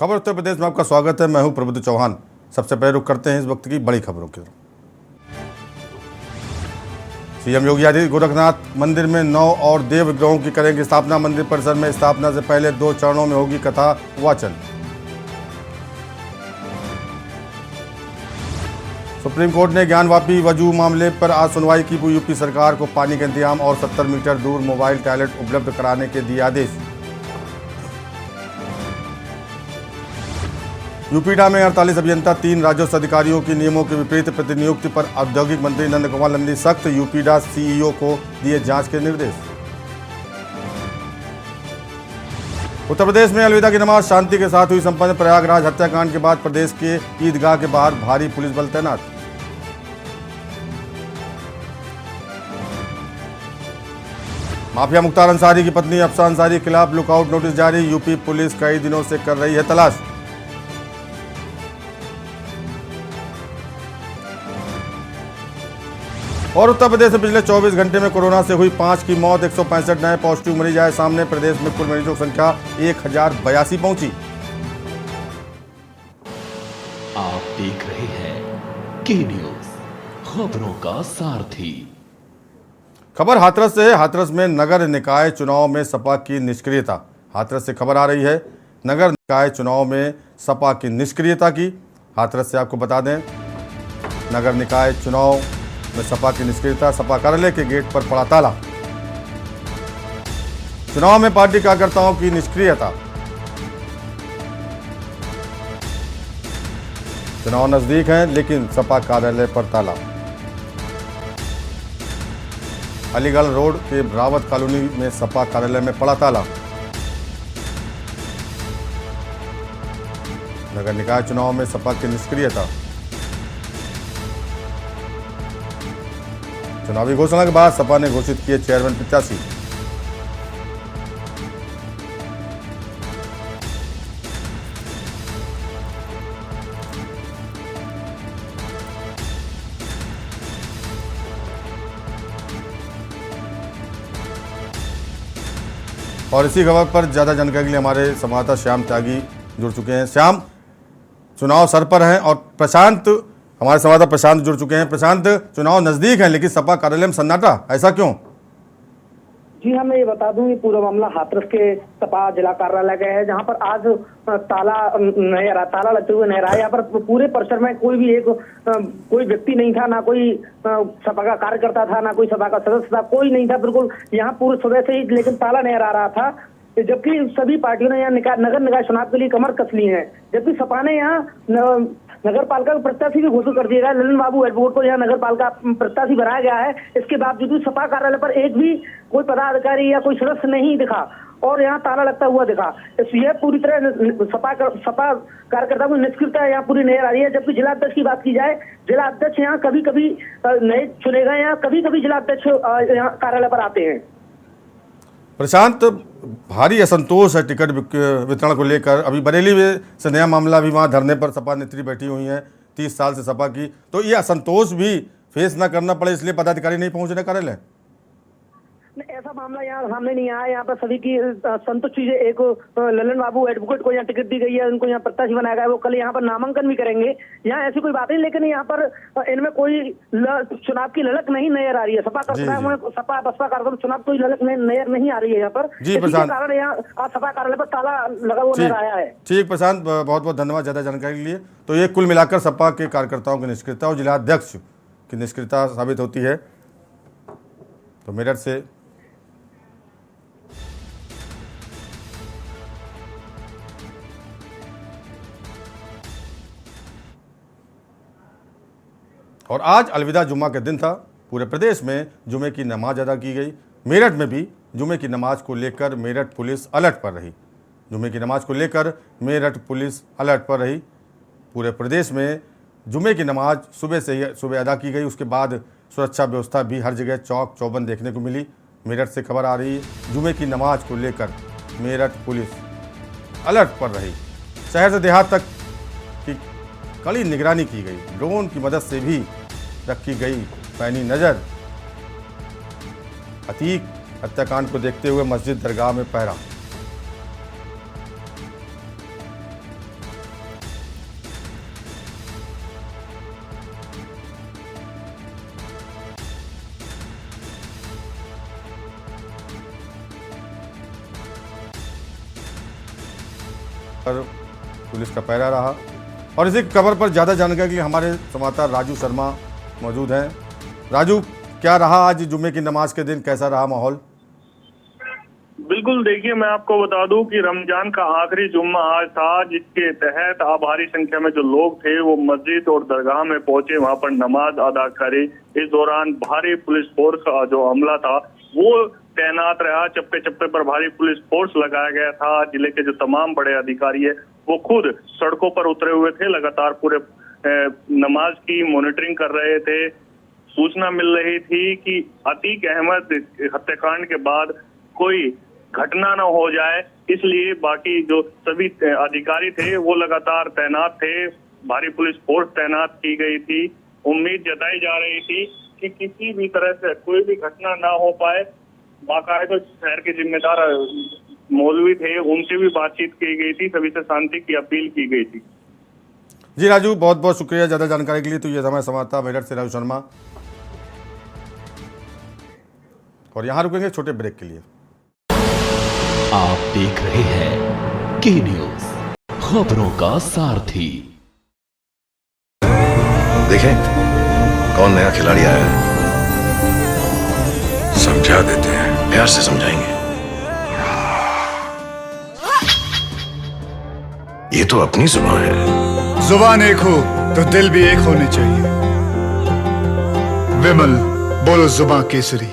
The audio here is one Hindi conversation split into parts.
खबर उत्तर प्रदेश में आपका स्वागत है। मैं हूं प्रबुद्ध चौहान। सबसे पहले रुख करते हैं इस वक्त की बड़ी खबरों की तरफ। सीएम योगी आदित्यनाथ गोरखनाथ मंदिर में 9 और देव विग्रहों की करेंगे स्थापना। मंदिर परिसर में स्थापना से पहले 2 चरणों में होगी कथा वाचन। सुप्रीम कोर्ट ने ज्ञानवापी वजू मामले पर आज सुनवाई की। यूपी सरकार को पानी का इंतजाम और 70 मीटर दूर मोबाइल टॉयलेट उपलब्ध कराने के दिए आदेश। यूपीडा में 48 अभियंता 3 राजस्व अधिकारियों की नियमों के विपरीत प्रतिनियुक्ति पर औद्योगिक मंत्री नंद कुमार नंदी सख्त। यूपीडा सीईओ को दिए जांच के निर्देश। उत्तर प्रदेश में अलविदा की नमाज शांति के साथ हुई संपन्न। प्रयागराज हत्याकांड के बाद प्रदेश के ईदगाह के बाहर भारी पुलिस बल तैनात। माफिया मुख्तार अंसारी की पत्नी अफसा अंसारी के खिलाफ लुकआउट नोटिस जारी। यूपी पुलिस कई दिनों से कर रही है तलाश। और उत्तर प्रदेश में पिछले 24 घंटे में कोरोना से हुई 5 की मौत। 165 नए पॉजिटिव मरीज आए सामने। प्रदेश में कुल मरीजों की संख्या 1082 पहुंची। आप देख रहे हैं के न्यूज, खबरों का सारथी। खबर हाथरस से है। हाथरस में नगर निकाय चुनाव में सपा की निष्क्रियता। हाथरस से खबर आ रही है नगर निकाय चुनाव में सपा की निष्क्रियता की। हाथरस से आपको बता दें, नगर निकाय चुनाव में सपा की निष्क्रियता। सपा कार्यालय के गेट पर पड़ा ताला। चुनाव में पार्टी कार्यकर्ताओं की निष्क्रियता। चुनाव नजदीक है लेकिन सपा कार्यालय पर ताला। अलीगढ़ रोड के रावत कॉलोनी में सपा कार्यालय में पड़ा ताला। नगर निकाय चुनाव में सपा की निष्क्रियता। चुनावी घोषणा के बाद सपा ने घोषित किए चेयरमैन प्रत्याशी। और इसी खबर पर ज्यादा जानकारी के लिए हमारे संवाददाता श्याम त्यागी जुड़ चुके हैं। श्याम, चुनाव सर पर हैं और प्रशांत, हमारे संवाददाता प्रशांत जुड़ चुके हैं। प्रशांत, चुनाव नजदीक है लेकिन सपा कार्यालय में सन्नाटा, ऐसा क्यों? जी हाँ, मैं ये बता दूं कि पूरा मामला हाथरस के सपा जिला कार्यालय का है, जहां पर आज ताला लगते हुए नजर आया। यहाँ पर पूरे परिसर में कोई व्यक्ति नहीं था, ना कोई सपा का कार्यकर्ता था, ना कोई सपा का सदस्य था, कोई नहीं था बिल्कुल। यहाँ पूरे सुबह से ही लेकिन ताला नजर आ रहा था, जबकि सभी पार्टियों ने यहाँ नगर निकाय चुनाव के लिए कमर कस ली है। जबकि सपा ने यहाँ नगर पालिका का प्रत्याशी भी घोषित कर दिया गया। ललन बाबू एडवोकेट को यहाँ नगर पालिका प्रत्याशी बनाया गया है। इसके बावजूद भी सपा कार्यालय पर एक भी कोई पदाधिकारी या कोई सदस्य नहीं दिखा और यहाँ ताला लगता हुआ दिखा। यह पूरी तरह सपा कार्यकर्ता को निष्क्रियता यहाँ पूरी नजर आ रही है। जबकि जिला अध्यक्ष की बात की जाए, जिला अध्यक्ष यहाँ कभी कभी नए चुने गए, यहाँ कभी कभी जिला अध्यक्ष यहाँ कार्यालय पर आते हैं। प्रशांत, भारी असंतोष है टिकट वितरण को लेकर। अभी बरेली में से नया मामला भी, वहाँ धरने पर सपा नेत्री बैठी हुई हैं 30 साल से सपा की, तो ये असंतोष भी फेस ना करना पड़े इसलिए पदाधिकारी नहीं पहुंच रहे कार्यालय। ऐसा मामला यहाँ सामने नहीं आया। यहाँ पर सभी की संतुष्टि से एक ललन बाबू एडवोकेट को यहाँ टिकट दी गई है, उनको यहाँ प्रत्याशी बनाया गया है। वो कल यहाँ पर नामांकन भी करेंगे। यहाँ ऐसी कोई बात नहीं, लेकिन यहाँ पर इनमें कोई चुनाव की ललक नहीं नजर आ रही है। सपा बसपा कार्यक्रम चुनाव कोई ललक नजर नहीं आ रही है यहाँ पर। जी प्रशांत, कारण यहाँ आज सपा कार्यालय पर ताला लगा हुआ नजर आया है। ठीक प्रशांत, बहुत बहुत धन्यवाद ज्यादा जानकारी के लिए। तो ये कुल मिलाकर सपा के कार्यकर्ताओं की निष्क्रियता और जिला अध्यक्ष की निष्क्रियता साबित होती है। तो मेरठ से और आज अलविदा जुम्मा के दिन था। पूरे प्रदेश में जुमे की नमाज अदा की गई। मेरठ में भी जुमे की नमाज को लेकर मेरठ पुलिस अलर्ट पर रही। जुमे की नमाज को लेकर मेरठ पुलिस अलर्ट पर रही। पूरे प्रदेश में जुमे की नमाज सुबह अदा की गई। उसके बाद सुरक्षा व्यवस्था भी हर जगह चौक चौबंद देखने को मिली। मेरठ से खबर आ रही है, जुमे की नमाज को लेकर मेरठ पुलिस अलर्ट पर रही। शहर से देहात तक की कड़ी निगरानी की गई। ड्रोन की मदद से भी रखी गई पैनी नजर। अतीक हत्याकांड को देखते हुए मस्जिद दरगाह में पहरा। पर पुलिस का पहरा रहा। और इसी खबर पर ज़्यादा जानकारी के लिए हमारे संवाददाता राजू शर्मा मौजूद हैं। राजू, क्या रहा आज जुम्मे की नमाज के दिन, कैसा रहा माहौल? बिल्कुल, देखिए मैं आपको बता दूं कि रमजान का आखिरी जुम्मा आज था, जिसके तहत भारी संख्या में जो लोग थे वो मस्जिद और दरगाह में पहुंचे, वहां पर नमाज अदा करे। इस दौरान भारी पुलिस फोर्स का जो अमला था वो तैनात रहा। चप्पे चप्पे पर भारी पुलिस फोर्स लगाया गया था। जिले के जो तमाम बड़े अधिकारी है वो खुद सड़कों पर उतरे हुए थे, लगातार पूरे नमाज की मॉनिटरिंग कर रहे थे। सूचना मिल रही थी कि अतीक अहमद हत्याकांड के बाद कोई घटना न हो जाए, इसलिए बाकी जो सभी अधिकारी थे वो लगातार तैनात थे। भारी पुलिस फोर्स तैनात की गई थी। उम्मीद जताई जा रही थी कि किसी भी तरह से कोई भी घटना ना हो पाए। बाकायदा शहर के जिम्मेदार मौलवी थे, उनसे भी बातचीत की गई थी, सभी से शांति की अपील की गई थी। जी राजू, बहुत बहुत शुक्रिया ज़्यादा जानकारी के लिए। तो ये हमारे संवाददाता मेरठ से राजू शर्मा। और यहाँ रुकेंगे छोटे ब्रेक के लिए। आप देख रहे हैं के न्यूज, खबरों का सारथी। देखें कौन नया खिलाड़ी आया है, समझा देते हैं, प्यार से समझाएंगे। ये तो अपनी जुबान है। जुबान एक हो तो दिल भी एक होने चाहिए। विमल, बोलो जुबान केसरी।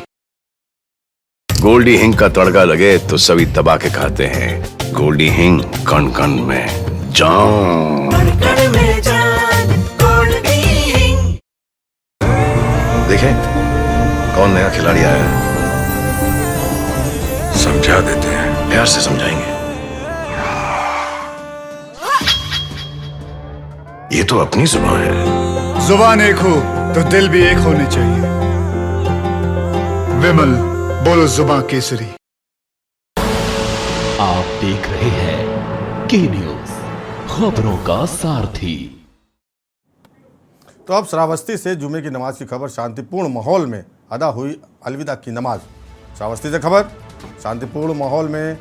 गोल्डी हिंग का तड़का लगे तो सभी दबा के खाते हैं। गोल्डी हिंग, कण कण में जान। देखें कौन नया खिलाड़ी आया है, समझा देते हैं, प्यार से समझाएंगे। ये तो अपनी जुबान है। जुबान एक हो तो दिल भी एक होने चाहिए। विमल, बोलो जुबान केसरी। आप देख रहे हैं के न्यूज, खबरों का सारथी। तो अब श्रावस्ती से जुमे की नमाज की खबर। शांतिपूर्ण माहौल में अदा हुई अलविदा की नमाज। श्रावस्ती से खबर, शांतिपूर्ण माहौल में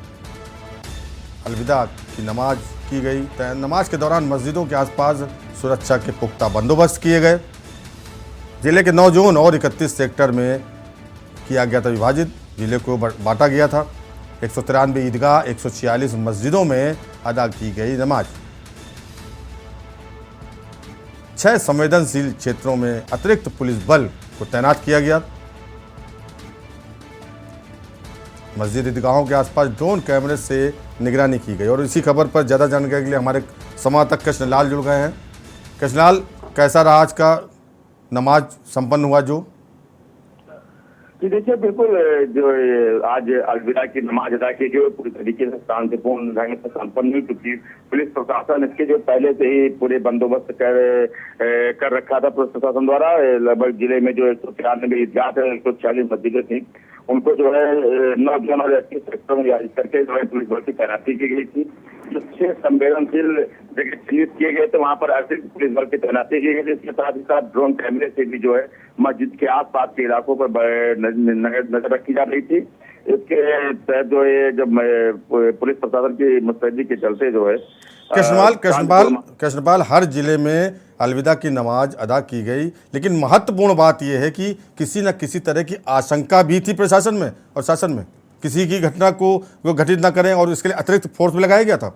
अलविदा की नमाज की गई। नमाज के दौरान मस्जिदों के आसपास सुरक्षा के पुख्ता बंदोबस्त किए गए। जिले के 9 जोन और 31 सेक्टर में किया गया था विभाजित। जिले को बांटा गया था। 193 ईदगाह, 146 मस्जिदों में अदा की गई नमाज। 6 संवेदनशील क्षेत्रों में अतिरिक्त पुलिस बल को तैनात किया गया। मस्जिद ईदगाहों के आसपास ड्रोन कैमरे से निगरानी की गई। और इसी खबर पर ज़्यादा जानकारी के लिए हमारे संवाददाता कृष्णलाल जुड़ गए हैं। कृष्णलाल, कैसा रहा आज का नमाज संपन्न हुआ जो? जी देखिए, बिल्कुल जो आज अलविदा की नमाज अदा की गई पूरी तरीके से शांतिपूर्ण ढंग से संपन्न हुई, क्योंकि पुलिस प्रशासन इसके जो पहले से ही पूरे बंदोबस्त कर रखा था पुलिस प्रशासन द्वारा। लगभग जिले में जो 193 ईदगाह थे, 146 मस्जिदें थी, उनको जो है 9 जोन और 31 सेक्टर में विभाजित करके जो है पुलिस बल की तैनाती की गई थी। जो 6 संवेदनशील जगह चिन्हित किए गए थे, वहां पर अतिरिक्त पुलिस बल की तैनाती की गई थी। इसके साथ ही साथ ड्रोन कैमरे से भी जो है मस्जिद के आसपास के इलाकों पर नजर रखी जा रही थी। इसके तहत जो है जब पुलिस प्रशासन की मुस्तैदी के चलते जो है कृष्णपाल, हर जिले में अलविदा की नमाज अदा की गई, लेकिन महत्वपूर्ण बात यह है कि किसी न किसी तरह की आशंका भी थी प्रशासन में और शासन में, किसी की घटना को घटित न करें, और इसके लिए अतिरिक्त फोर्स भी लगाया गया था।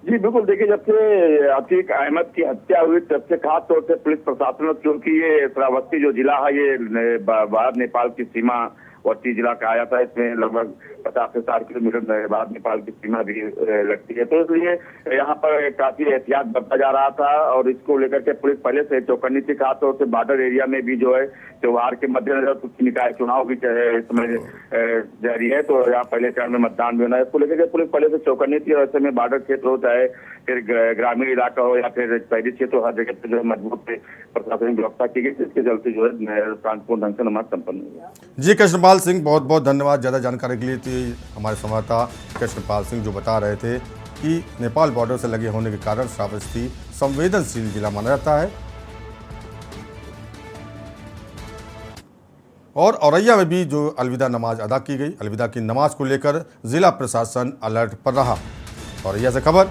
जी बिल्कुल, देखिए जब से अतीक अहमद की हत्या हुई तब से खास तौर से पुलिस प्रशासन, क्योंकि ये श्रावस्ती जो जिला है ये भारत नेपाल की सीमा वर्ती जिला कहा जाता है। इसमें लगभग 50 से 60 किलोमीटर भारत नेपाल की सीमा भी लगती है, तो इसलिए यहाँ पर काफी एहतियात बरता जा रहा था। और इसको लेकर के पुलिस पहले से चौकन्नी थी। खासतौर से बॉर्डर एरिया में भी जो है त्योहार के मद्देनजर कुछ निकाय चुनाव भी इस समय जारी है, तो यहाँ पहले चरण में मतदान भी होना है। इसको लेकर के पुलिस पहले से चौकन्नी थी। और ऐसे में बॉर्डर क्षेत्र हो, चाहे फिर ग्रामीण इलाका हो या फिर शहरी क्षेत्र हो, हर जगह पे जो है मजबूत प्रशासनिक व्यवस्था की गई, जिसके चलते जो है शांतिपूर्ण ढंग से नमाज संपन्न हुई। जी कृष्णपाल सिंह, बहुत बहुत धन्यवाद ज़्यादा जानकारी के लिए। थी हमारे संवाददाता कृष्णपाल सिंह जो बता रहे थे कि नेपाल बॉर्डर से लगे होने के कारण श्रावस्ती संवेदनशील जिला माना जाता है। और औरैया में भी जो अलविदा नमाज अदा की गई, अलविदा की नमाज को लेकर जिला प्रशासन अलर्ट पर रहा। औरैया से खबर,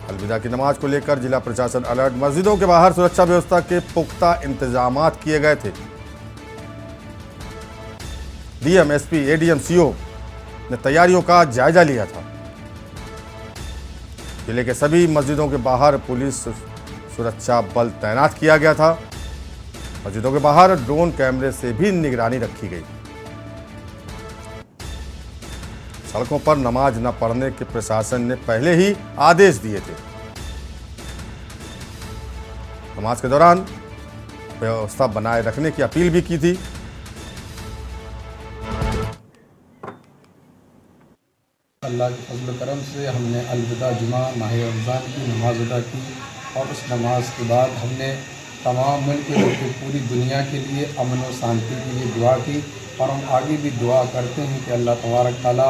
अलविदा की नमाज को लेकर जिला प्रशासन अलर्ट। मस्जिदों के बाहर सुरक्षा व्यवस्था के पुख्ता इंतजाम किए गए थे। डीएम, एसपी, एडीएम, सीओ ने तैयारियों का जायजा लिया था। जिले के सभी मस्जिदों के बाहर पुलिस सुरक्षा बल तैनात किया गया था। मस्जिदों के बाहर ड्रोन कैमरे से भी निगरानी रखी गई। सड़कों पर नमाज न पढ़ने के प्रशासन ने पहले ही आदेश दिए थे। नमाज के दौरान व्यवस्था बनाए रखने की अपील भी की थी। अल्लाह के फजल करम से हमने अलविदा जुमा माह रमज़ान की नमाज अदा की और उस नमाज के बाद हमने तमाम मुल्क बल्कि पूरी दुनिया के लिए अमन और शांति के लिए दुआ की और हम आगे भी दुआ करते हैं कि अल्लाह तबारक ताला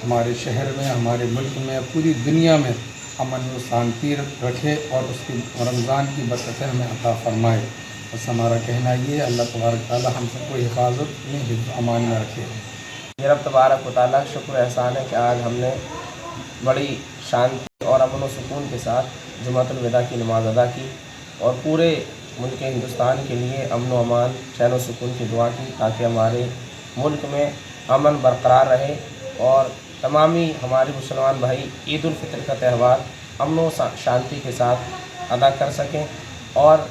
हमारे शहर में, हमारे मुल्क में, पूरी दुनिया में अमन और शांति रखे और उसकी रमज़ान की बरकतें हमें अता फरमाए। बस हमारा कहना ये है, अल्लाह तबारक ताला हम सबको हिफाजत में हिफ्ज़ अमान में रखे। ये रब तबारक व तआला शुक्र एहसान है कि आज हमने बड़ी शांति और अमन व सुकून के साथ जुमातुल विदा की नमाज़ अदा की और पूरे मुल्क हिंदुस्तान के लिए अमन व अमान, चैन व सुकून की दुआ की ताकि हमारे मुल्क में अमन बरकरार रहे और तमामी हमारे मुसलमान भाई ईद उल फितर का त्यौहार अमन व शांति के साथ अदा कर सकें। और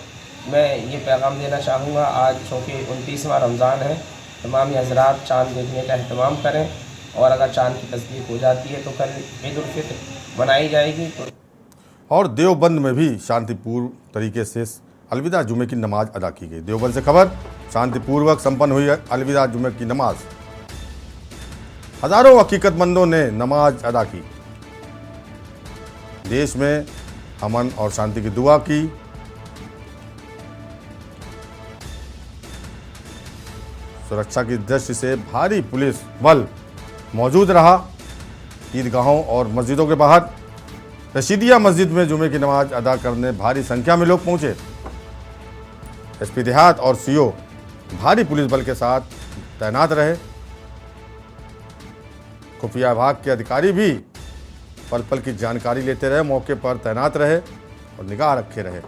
मैं ये पैगाम देना चाहूँगा, आज चूँकि 29वां रमज़ान है, तमामी हज़रात चाँद देखने का अहतमाम करें और अगर चाँद की तस्दीक हो जाती है तो कल ईद उल फितर मनाई जाएगी। और देवबंद में भी शांतिपूर्ण तरीके से अलविदा जुमे की नमाज अदा की गई। देवबंद से खबर, शांतिपूर्वक संपन्न हुई अलविदा जुमे की नमाज। हजारों हकीकतमंदों ने नमाज अदा की, देश में अमन और शांति की दुआ की। सुरक्षा की दृष्टि से भारी पुलिस बल मौजूद रहा। ईदगाहों और मस्जिदों के बाहर रशीदिया मस्जिद में जुमे की नमाज अदा करने भारी संख्या में लोग पहुंचे। एसपी देहात और सीओ भारी पुलिस बल के साथ तैनात रहे। खुफिया विभाग के अधिकारी भी पल पल की जानकारी लेते रहे, मौके पर तैनात रहे और निगाह रखे रहे।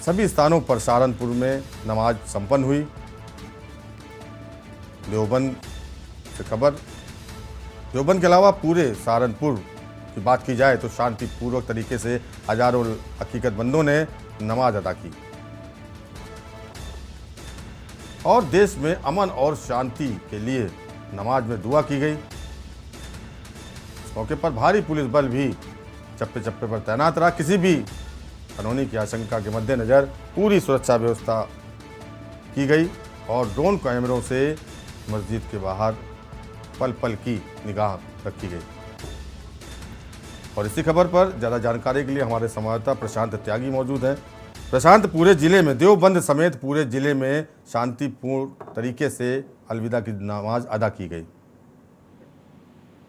सभी स्थानों पर सहारनपुर में नमाज संपन्न हुई। देवबंद से खबर, देवबंद के अलावा पूरे सहारनपुर की बात की जाए तो शांतिपूर्वक तरीके से हजारों हकीकतमंदों ने नमाज अदा की और देश में अमन और शांति के लिए नमाज में दुआ की गई। इस मौके पर भारी पुलिस बल भी चप्पे चप्पे पर तैनात रहा। किसी भी अनहोनी की आशंका के मद्देनजर पूरी सुरक्षा व्यवस्था की गई और ड्रोन कैमरों से मस्जिद के बाहर पल पल की निगाह रखी गई। और इसी खबर पर ज़्यादा जानकारी के लिए हमारे संवाददाता प्रशांत त्यागी मौजूद हैं। प्रशांत, पूरे जिले में, देवबंद समेत पूरे जिले में शांतिपूर्ण तरीके से अलविदा की नमाज अदा की गई।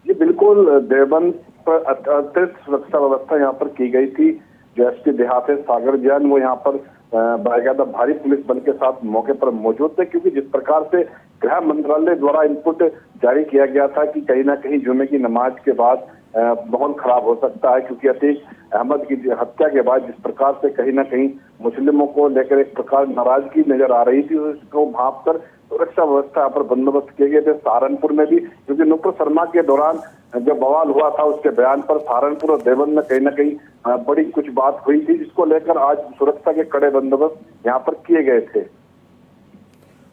जी बिल्कुल, देवबंद पर अतिरिक्त सुरक्षा व्यवस्था यहाँ पर की गई थी। जो एसपी देहात है सागर जैन, वो यहाँ पर बाकायदा भारी पुलिस बल के साथ मौके पर मौजूद थे, क्योंकि जिस प्रकार से गृह मंत्रालय द्वारा इनपुट जारी किया गया था कि कहीं ना कहीं जुमे की नमाज के बाद माहौल खराब हो सकता है, क्योंकि अतीक अहमद की हत्या के बाद जिस प्रकार से कहीं ना कहीं मुस्लिमों को लेकर एक प्रकार नाराजगी नजर आ रही थी, उसको भांप कर सुरक्षा व्यवस्था यहाँ पर बंदोबस्त किए गए थे। सहारनपुर में भी, क्योंकि नुपुर शर्मा के दौरान जब बवाल हुआ था उसके बयान पर सहारनपुर और देवबंद में कहीं ना कहीं बड़ी कुछ बात हुई थी, जिसको लेकर आज सुरक्षा के कड़े बंदोबस्त यहाँ पर किए गए थे।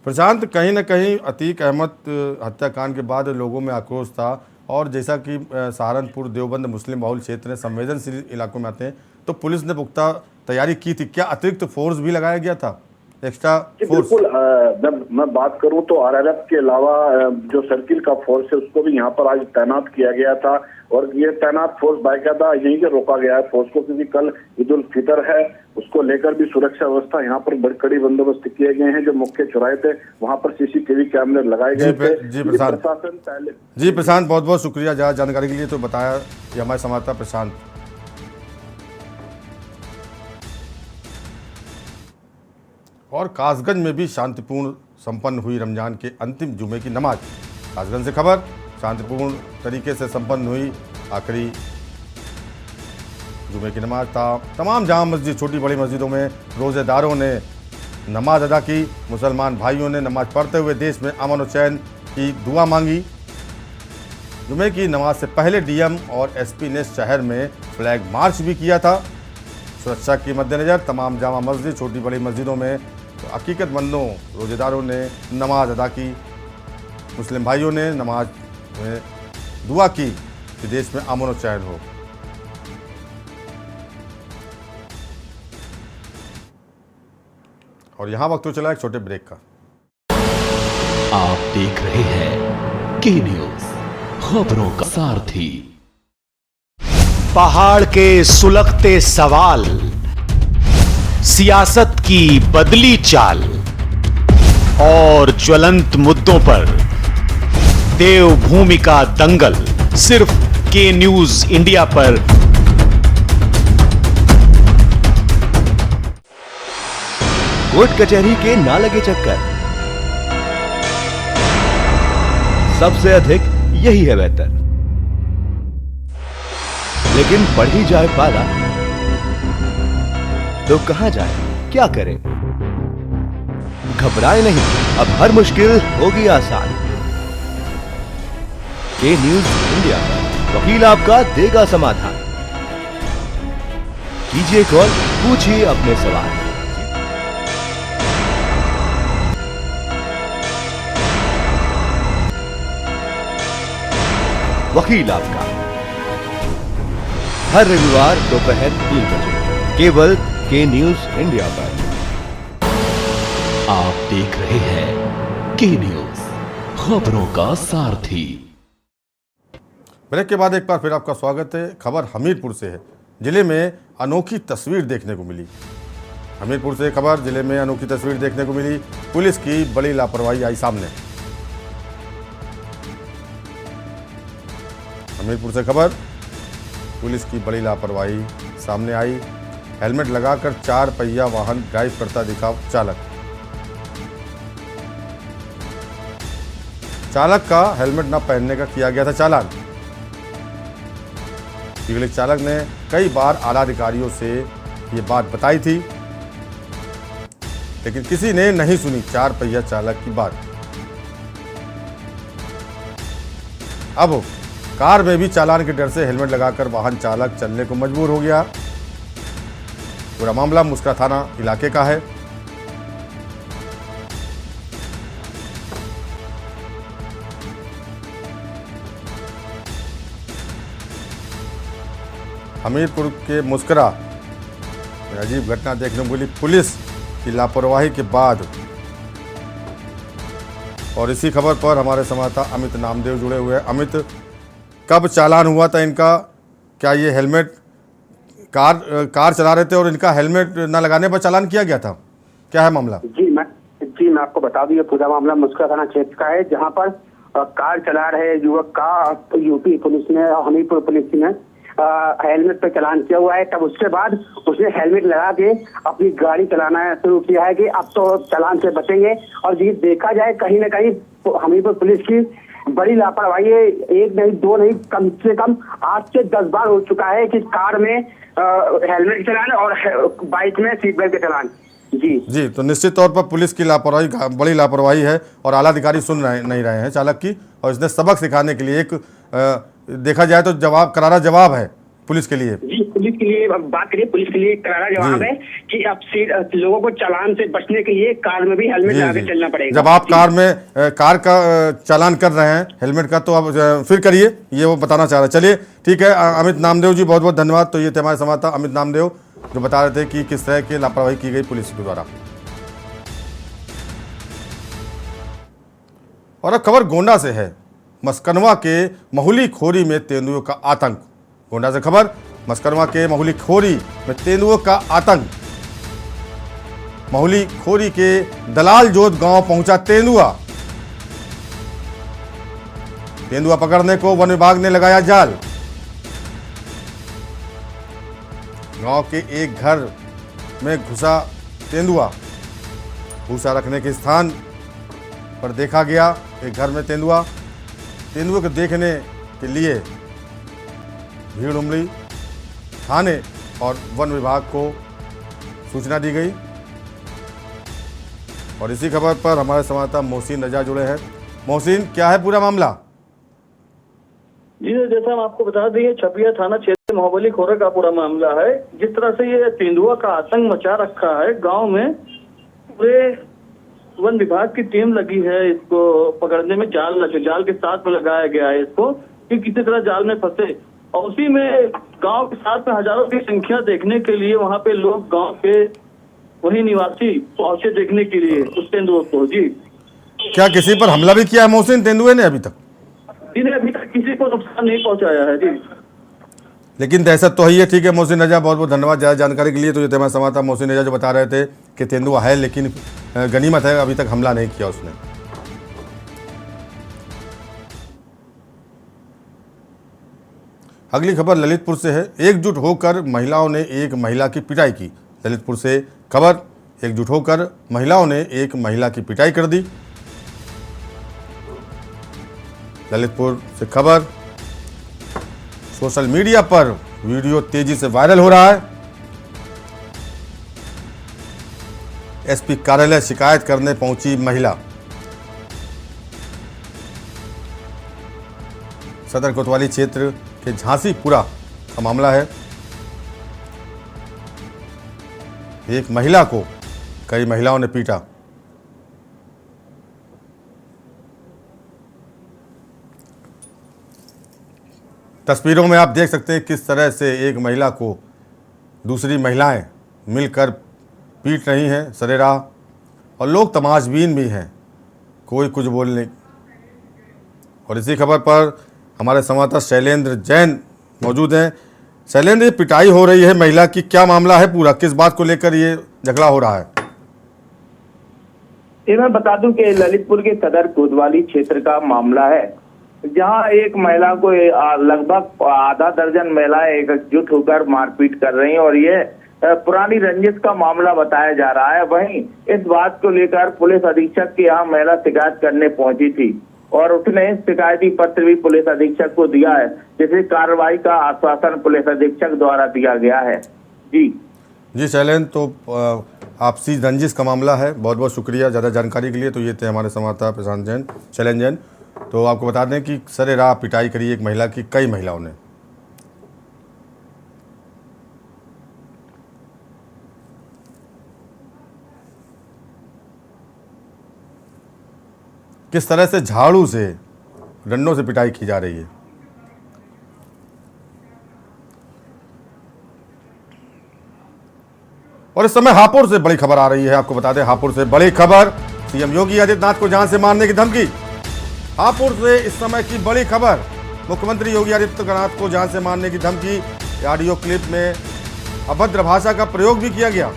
प्रशांत, कहीं ना कहीं अतीक अहमद हत्याकांड के बाद लोगों में आक्रोश था और जैसा कि सहारनपुर, देवबंद मुस्लिम बहुल क्षेत्र हैं, संवेदनशील इलाकों में आते हैं, तो पुलिस ने पुख्ता तैयारी की थी। क्या अतिरिक्त फोर्स भी लगाया गया था, एक्स्ट्रा फोर्स? बिल्कुल, जब मैं बात करूं तो आरआरएफ के अलावा जो सर्किल का फोर्स है उसको भी यहाँ पर आज तैनात किया गया था और ये तैनात फोर्स बाकायदा यहीं से रोका गया है फोर्स को, क्योंकि कल ईद उल फितर है, उसको लेकर भी सुरक्षा व्यवस्था यहाँ पर बड़ी कड़ी बंदोबस्त किए गए हैं। जो मुख्य चौराहे थे वहाँ पर सीसीटीवी कैमरे लगाए गए थे। जी प्रशांत, बहुत बहुत शुक्रिया जानकारी के लिए। तो बताया ये हमारे संवाददाता प्रशांत। और कासगंज में भी शांतिपूर्ण संपन्न हुई रमजान के अंतिम जुमे की नमाज। कासगंज से खबर, शांतिपूर्ण तरीके से संपन्न हुई आखिरी जुमे की नमाज तमाम जामा मस्जिद, छोटी बड़ी मस्जिदों में रोज़ेदारों ने नमाज अदा की। मुसलमान भाइयों ने नमाज पढ़ते हुए देश में अमन और चैन की दुआ मांगी। जुमे की नमाज से पहले डीएम और एसपी ने शहर में फ्लैग मार्च भी किया था। सुरक्षा के मद्देनज़र तमाम जामा मस्जिद, छोटी बड़ी मस्जिदों में हकीकतमंदों, रोज़ेदारों ने नमाज अदा की। मुस्लिम भाइयों ने नमाज में दुआ की कि देश में अमन और चैन हो। और यहाँ वक्त तो चला एक छोटे ब्रेक का। आप देख रहे हैं के न्यूज, खबरों का सारथी। पहाड़ के सुलगते सवाल, सियासत की बदली चाल और ज्वलंत मुद्दों पर देवभूमि का दंगल, सिर्फ के न्यूज इंडिया पर। कोर्ट कचहरी के ना लगे चक्कर, सबसे अधिक यही है बेहतर। लेकिन बढ़ ही जाए पाला तो कहां जाए, क्या करें? घबराए नहीं, अब हर मुश्किल होगी आसान। के न्यूज इंडिया पर वकील आपका देगा समाधान। कीजिए कॉल, पूछिए अपने सवाल। वकील आपका हर रविवार दोपहर 3 बजे केवल के न्यूज इंडिया पर। आप देख रहे हैं के न्यूज, खबरों का सारथी। ब्रेक के बाद एक बार फिर आपका स्वागत है। खबर हमीरपुर से है। जिले में अनोखी तस्वीर देखने को मिली। हमीरपुर से खबर, जिले में अनोखी तस्वीर देखने को मिली। पुलिस की बड़ी लापरवाही आई सामने। हमीरपुर से खबर, पुलिस की बड़ी लापरवाही सामने आई। हेलमेट लगाकर 4 पहिया वाहन ड्राइव करता दिखा चालक। चालक का हेलमेट न पहनने का किया गया था चालान। पिघलित चालक ने कई बार आला अधिकारियों से ये बात बताई थी, लेकिन किसी ने नहीं सुनी 4 पहिया चालक की बात। अब कार में भी चालान के डर से हेलमेट लगाकर वाहन चालक चलने को मजबूर हो गया। पूरा मामला मुस्करा थाना इलाके का है। हमीरपुर के मुस्करा में अजीब घटना देखने को मिली पुलिस की लापरवाही के बाद। और इसी खबर पर हमारे संवाददाता अमित नामदेव जुड़े हुए हैं। अमित, कब चालान हुआ था इनका? क्या ये हेलमेट कार चला रहे थे और इनका हेलमेट न लगाने पर चालान किया गया था? क्या है मामला? जी मैं आपको बता दूं, ये पूरा मामला मुस्करा थाना क्षेत्र का है, जहां पर कार चला रहे युवक का यूपी पुलिस ने, हमीरपुर पुलिस ने हेलमेट पर चालान किया हुआ है। तब उसके बाद उसने हेलमेट लगा के अपनी गाड़ी चलाना शुरू किया है कि अब तो चालान से बचेंगे। और ये देखा जाए कहीं ना कहीं हमीरपुर पुलिस की बड़ी लापरवाही है। 1 नहीं 2 नहीं, कम से कम 8 से 10 बार हो चुका है कि कार में हेलमेट चलान और बाइक में सीट बेल्ट के चलान। जी, तो निश्चित तौर पर पुलिस की लापरवाही, बड़ी लापरवाही है और आला अधिकारी सुन नहीं रहे हैं चालक की। और इसने सबक सिखाने के लिए एक देखा जाए तो करारा जवाब है पुलिस के लिए। जी, पुलिस के लिए बात करिए, पुलिस के लिए करारा जवाब है कि अब लोगों को चालान से बचने के लिए कार में भी हेलमेट लगा के चलना पड़ेगा। जब आप कार का चालान कर रहे हैं हेलमेट का, तो आप फिर करिए, ये वो बताना चाह रहे हैं। चलिए ठीक है अमित नामदेव जी, बहुत बहुत धन्यवाद। तो ये थे हमारे संवाददाता अमित नामदेव जो बता रहे थे कि किस तरह की लापरवाही की गई पुलिस के द्वारा। और अब खबर गोंडा से है। मस्कनवा के महुली खोरी में तेंदुओं का आतंक। गोंडा से खबर, मस्कनवा के महुली खोरी में तेंदुओं का आतंक। महुली खोरी के दलाल जोत गांव पहुंचा तेंदुआ। तेंदुआ पकड़ने को वन विभाग ने लगाया जाल। गांव के एक घर में घुसा तेंदुआ। भूसा रखने के स्थान पर देखा गया एक घर में तेंदुआ। तेंदुए को देखने के लिए भीड़ उमड़ी। थाने और वन विभाग को सूचना दी गई। और इसी खबर पर हमारे संवाददाता मोहसिन रजा जुड़े हैं। मोहसिन, क्या है पूरा मामला? जी, जैसा हम आपको बता दें, छपिया थाना क्षेत्र मोहबली खोरे का पूरा मामला है। जिस तरह से ये तेंदुआ का आतंक मचा रखा है गांव में, पूरे वन विभाग की टीम लगी है इसको पकड़ने में। जाल के साथ में लगाया गया है इसको कि किसी तरह जाल में फंसे। और उसी में गांव के साथ में हजारों की संख्या देखने के लिए वहां पे लोग, गांव के वही निवासी पहुंचे देखने के लिए उस तेंदुए को। जी, क्या किसी पर हमला भी किया है मोहसिन तेंदुए ने अभी तक? इन्हें अभी तक किसी को नुकसान नहीं पहुंचाया है। जी, लेकिन दहशत तो ही है। ठीक है मोहसिन रजा, बहुत बहुत धन्यवाद ज़्यादा जानकारी के लिए। तो ये हमारे संवाददाता मोहसिन रजा जो बता रहे थे कि तेंदुआ है, लेकिन गनीमत है अभी तक हमला नहीं किया उसने। अगली खबर ललितपुर से है। एकजुट होकर महिलाओं ने एक महिला की पिटाई की। ललितपुर से खबर, एकजुट होकर महिलाओं ने एक महिला की पिटाई कर दी। ललितपुर से खबर, सोशल मीडिया पर वीडियो तेजी से वायरल हो रहा है। एसपी कार्यालय शिकायत करने पहुंची महिला। सदर कोतवाली क्षेत्र के झांसीपुरा का मामला है। एक महिला को कई महिलाओं ने पीटा। तस्वीरों में आप देख सकते हैं किस तरह से एक महिला को दूसरी महिलाएं मिलकर पीट रही हैं सरेराह, और लोग तमाशबीन भी हैं, कोई कुछ बोलने। और इसी खबर पर हमारे संवाददाता शैलेंद्र जैन मौजूद हैं। शैलेंद्र, ये पिटाई हो रही है महिला की, क्या मामला है पूरा? किस बात को लेकर ये झगड़ा हो रहा है? ये मैं बता दूं कि ललितपुर के सदर कोतवाली क्षेत्र का मामला है, जहां एक महिला को लगभग आधा दर्जन महिलाएं एकजुट होकर मारपीट कर रही हैं और ये पुरानी रंजिश का मामला बताया जा रहा है। वहीं इस बात को लेकर पुलिस अधीक्षक के यहाँ महिला शिकायत करने पहुंची थी और उसने शिकायती पत्र भी पुलिस अधीक्षक को दिया है, जिसे कार्रवाई का आश्वासन पुलिस अधीक्षक द्वारा दिया गया है। जी शैलेंद्र, तो आपसी रंजिश का मामला है। बहुत बहुत शुक्रिया ज़्यादा जानकारी के लिए। तो ये थे हमारे संवाददाता प्रशांत जैन, शैलेंद्र जैन। तो आपको बता दें कि सरेराह पिटाई करी एक महिला की, कई महिलाओं ने। किस तरह से झाड़ू से, डंडों से पिटाई की जा रही है। और इस समय हापुड़ से बड़ी खबर आ रही है। आपको बता दें, हापुड़ से बड़ी खबर, सीएम योगी आदित्यनाथ को जान से मारने की धमकी। हापुड़ से इस समय की बड़ी खबर, मुख्यमंत्री योगी आदित्यनाथ को जान से मारने की धमकी। ऑडियो क्लिप में अभद्र भाषा का प्रयोग भी किया गया।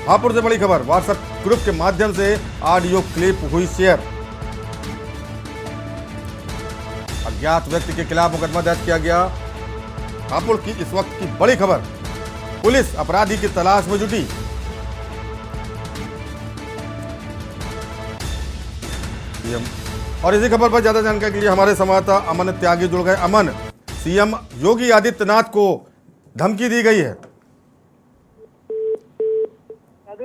हापुड़ से बड़ी खबर, व्हाट्सएप ग्रुप के माध्यम से ऑडियो क्लिप हुई शेयर। अज्ञात व्यक्ति के खिलाफ मुकदमा दर्ज किया गया। हापुड़ की इस वक्त की बड़ी खबर, पुलिस अपराधी की तलाश में जुटी। और इसी खबर पर ज्यादा जानकारी के लिए हमारे संवाददाता अमन त्यागी जुड़ गए। अमन, सीएम योगी आदित्यनाथ को धमकी दी गई है।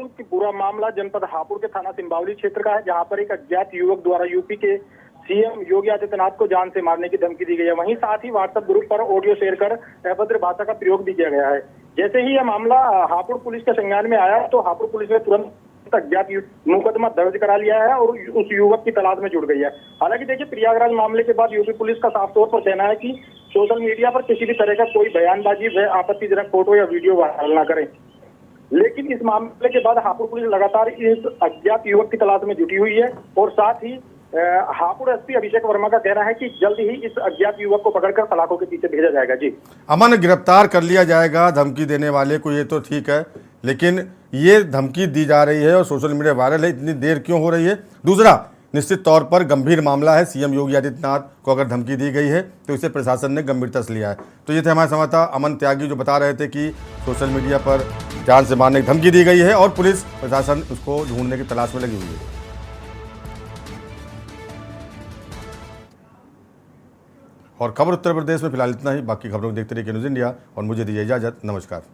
कि पूरा मामला जनपद हापुड़ के थाना सिंबावली क्षेत्र का है, जहां पर एक अज्ञात युवक द्वारा यूपी के सीएम योगी आदित्यनाथ को जान से मारने की धमकी दी गई है। वहीं साथ ही व्हाट्सएप ग्रुप पर ऑडियो शेयर कर अभद्र भाषा का प्रयोग भी किया गया है। जैसे ही यह मामला हापुड़ पुलिस के संज्ञान में आया तो हापुड़ पुलिस ने तुरंत अज्ञात मुकदमा दर्ज करा लिया है और उस युवक की तलाश में जुट गई है। हालांकि देखिए, प्रयागराज मामले के बाद यूपी पुलिस का साफ तौर पर कहना है कि सोशल मीडिया पर किसी भी तरह का कोई बयानबाजी व आपत्तिजनक फोटो या वीडियो वायरल न करें। लेकिन इस मामले के बाद हापुड़ पुलिस लगातार इस अज्ञात युवक की तलाश में जुटी हुई है और साथ ही हापुड़ एसपी अभिषेक वर्मा का कहना है कि जल्द ही इस अज्ञात युवक को पकड़कर सलाखों के पीछे भेजा जाएगा। जी अमन, गिरफ्तार कर लिया जाएगा धमकी देने वाले को, ये तो ठीक है, लेकिन ये धमकी दी जा रही है और सोशल मीडिया वायरल है, इतनी देर क्यों हो रही है? दूसरा, निश्चित तौर पर गंभीर मामला है। सीएम योगी आदित्यनाथ को अगर धमकी दी गई है तो इसे प्रशासन ने गंभीरता से लिया है। तो ये थे हमारे संवाददाता अमन त्यागी जो बता रहे थे कि सोशल मीडिया पर जान से मारने की धमकी दी गई है और पुलिस प्रशासन उसको ढूंढने की तलाश में लगी हुई है। और खबर उत्तर प्रदेश में फिलहाल इतना ही। बाकी खबरों को देखते रहिए न्यूज़ इंडिया और मुझे दीजिए इजाजत। नमस्कार।